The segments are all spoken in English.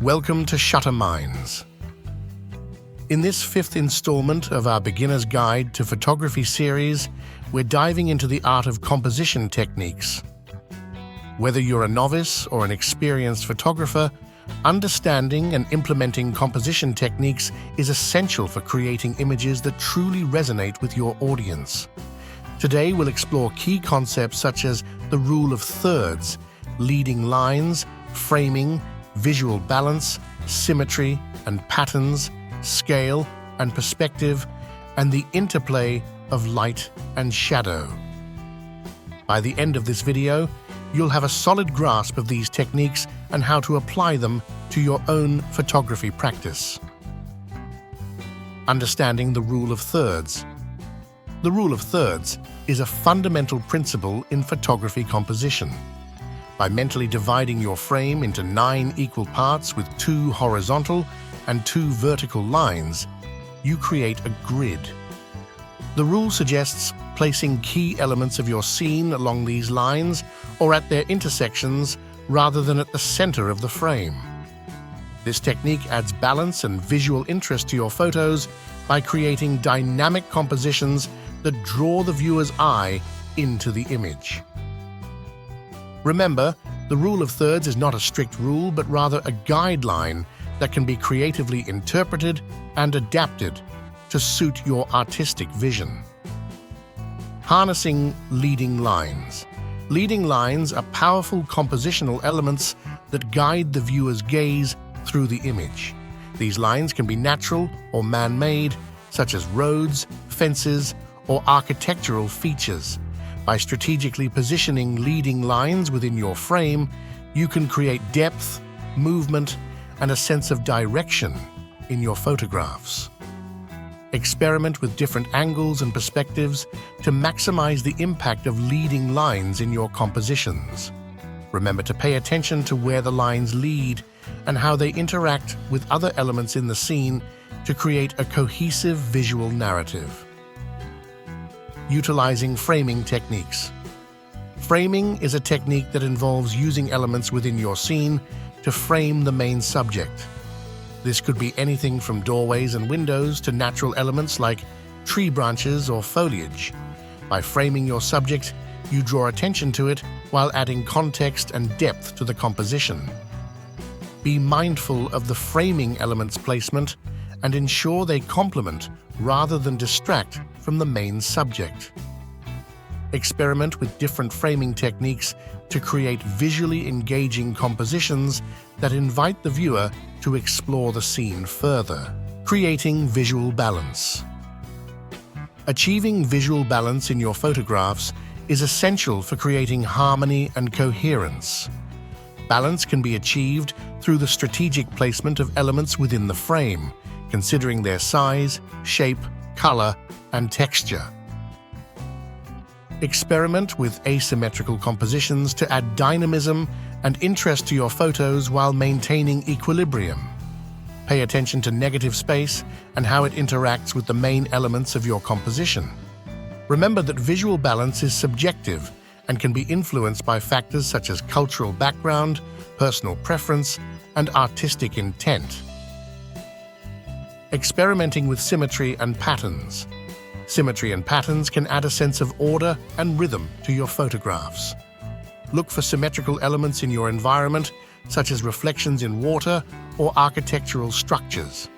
Welcome to Shutter Minds. In this fifth installment of our Beginner's Guide to Photography series, we're diving into the art of composition techniques. Whether you're a novice or an experienced photographer, understanding and implementing composition techniques is essential for creating images that truly resonate with your audience. Today, we'll explore key concepts such as the rule of thirds, leading lines, framing, visual balance, symmetry and patterns, scale and perspective, and the interplay of light and shadow. By the end of this video, you'll have a solid grasp of these techniques and how to apply them to your own photography practice. Understanding the rule of thirds. The rule of thirds is a fundamental principle in photography composition. By mentally dividing your frame into 9 equal parts with 2 horizontal and 2 vertical lines, you create a grid. The rule suggests placing key elements of your scene along these lines or at their intersections rather than at the center of the frame. This technique adds balance and visual interest to your photos by creating dynamic compositions that draw the viewer's eye into the image. Remember, the rule of thirds is not a strict rule, but rather a guideline that can be creatively interpreted and adapted to suit your artistic vision. Harnessing leading lines. Leading lines are powerful compositional elements that guide the viewer's gaze through the image. These lines can be natural or man-made, such as roads, fences, or architectural features. By strategically positioning leading lines within your frame, you can create depth, movement, and a sense of direction in your photographs. Experiment with different angles and perspectives to maximize the impact of leading lines in your compositions. Remember to pay attention to where the lines lead and how they interact with other elements in the scene to create a cohesive visual narrative. Utilizing framing techniques. Framing is a technique that involves using elements within your scene to frame the main subject. This could be anything from doorways and windows to natural elements like tree branches or foliage. By framing your subject, you draw attention to it while adding context and depth to the composition. Be mindful of the framing element's placement and ensure they complement rather than distract from the main subject. Experiment with different framing techniques to create visually engaging compositions that invite the viewer to explore the scene further. Creating visual balance. Achieving visual balance in your photographs is essential for creating harmony and coherence. Balance can be achieved through the strategic placement of elements within the frame, considering their size, shape, color, and texture. Experiment with asymmetrical compositions to add dynamism and interest to your photos while maintaining equilibrium. Pay attention to negative space and how it interacts with the main elements of your composition. Remember that visual balance is subjective and can be influenced by factors such as cultural background, personal preference, and artistic intent. Experimenting with symmetry and patterns. Symmetry and patterns can add a sense of order and rhythm to your photographs. Look for symmetrical elements in your environment, such as reflections in water or architectural structures.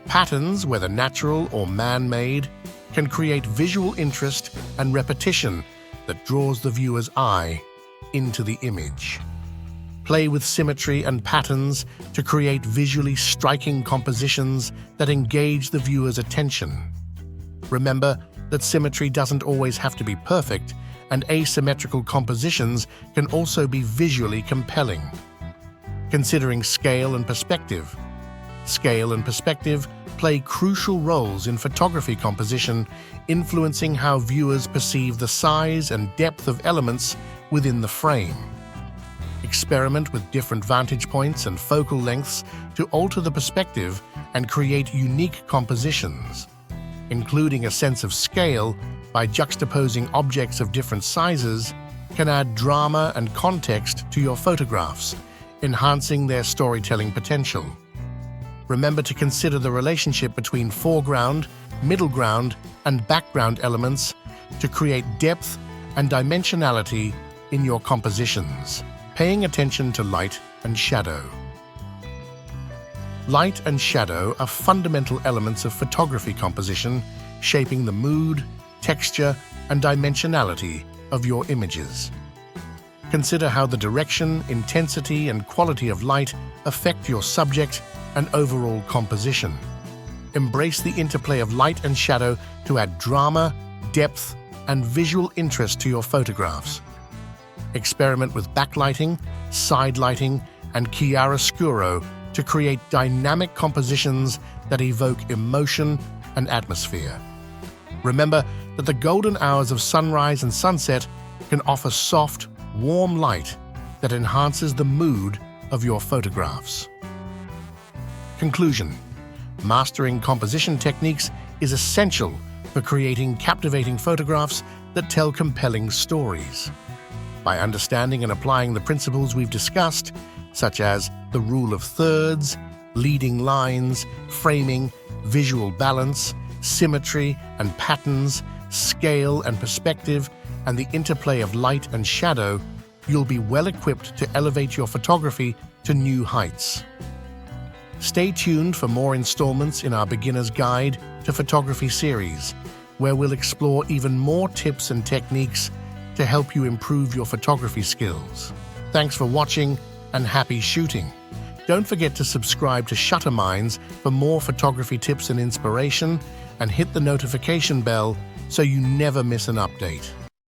Patterns, whether natural or man-made, can create visual interest and repetition that draws the viewer's eye into the image. Play with symmetry and patterns to create visually striking compositions that engage the viewer's attention. Remember that symmetry doesn't always have to be perfect, and asymmetrical compositions can also be visually compelling. Considering scale and perspective. Scale and perspective play crucial roles in photography composition, influencing how viewers perceive the size and depth of elements within the frame. Experiment with different vantage points and focal lengths to alter the perspective and create unique compositions. Including a sense of scale by juxtaposing objects of different sizes can add drama and context to your photographs, enhancing their storytelling potential. Remember to consider the relationship between foreground, middle ground, and background elements to create depth and dimensionality in your compositions, paying attention to light and shadow. Light and shadow are fundamental elements of photography composition, shaping the mood, texture, and dimensionality of your images. Consider how the direction, intensity, and quality of light affect your subject and overall composition. Embrace the interplay of light and shadow to add drama, depth, and visual interest to your photographs. Experiment with backlighting, side lighting, and chiaroscuro to create dynamic compositions that evoke emotion and atmosphere. Remember that the golden hours of sunrise and sunset can offer soft, warm light that enhances the mood of your photographs. Conclusion: mastering composition techniques is essential for creating captivating photographs that tell compelling stories. By understanding and applying the principles we've discussed, such as the rule of thirds, leading lines, framing, visual balance, symmetry and patterns, scale and perspective, and the interplay of light and shadow, you'll be well equipped to elevate your photography to new heights. Stay tuned for more installments in our Beginner's Guide to Photography series, where we'll explore even more tips and techniques to help you improve your photography skills. Thanks for watching and happy shooting. Don't forget to subscribe to Shutter Minds for more photography tips and inspiration, and hit the notification bell so you never miss an update.